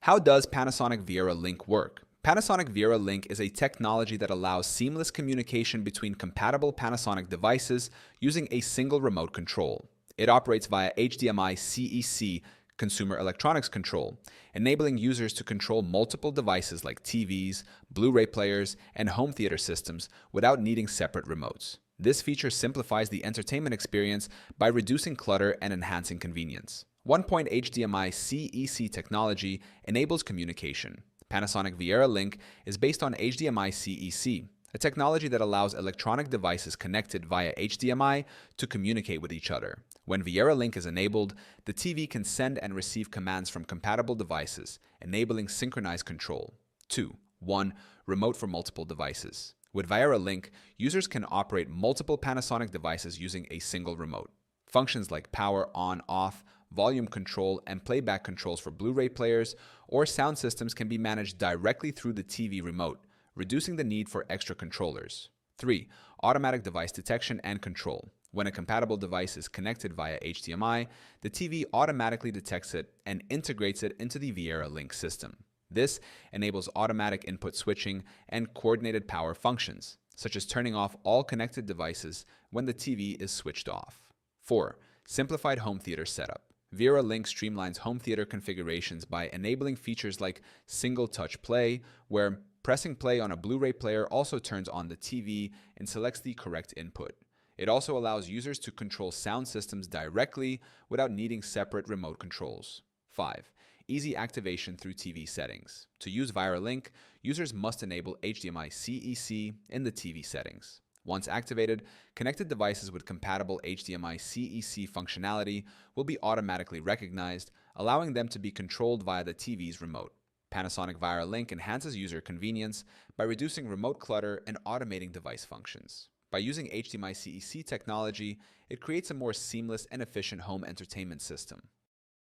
How does Panasonic Viera Link work? Panasonic Viera Link is a technology that allows seamless communication between compatible Panasonic devices using a single remote control. It operates via HDMI CEC consumer electronics control, enabling users to control multiple devices like TVs, Blu-ray players, and home theater systems without needing separate remotes. This feature simplifies the entertainment experience by reducing clutter and enhancing convenience. One-point HDMI CEC technology enables communication. Panasonic Viera Link is based on HDMI CEC, a technology that allows electronic devices connected via HDMI to communicate with each other. When Viera Link is enabled, the TV can send and receive commands from compatible devices, enabling synchronized control. 2. 1. Remote for multiple devices. With Viera Link, users can operate multiple Panasonic devices using a single remote. Functions like power on/off, volume control, and playback controls for Blu-ray players or sound systems can be managed directly through the TV remote, reducing the need for extra controllers. 3. Automatic device detection and control. When a compatible device is connected via HDMI, the TV automatically detects it and integrates it into the Viera Link system. This enables automatic input switching and coordinated power functions, such as turning off all connected devices when the TV is switched off. 4. Simplified home theater setup. Viera Link streamlines home theater configurations by enabling features like single-touch play, where pressing play on a Blu-ray player also turns on the TV and selects the correct input. It also allows users to control sound systems directly without needing separate remote controls. 5. Easy activation through TV settings. To use Viera Link, users must enable HDMI CEC in the TV settings. Once activated, connected devices with compatible HDMI CEC functionality will be automatically recognized, allowing them to be controlled via the TV's remote. Panasonic Viera Link enhances user convenience by reducing remote clutter and automating device functions. By using HDMI CEC technology, it creates a more seamless and efficient home entertainment system.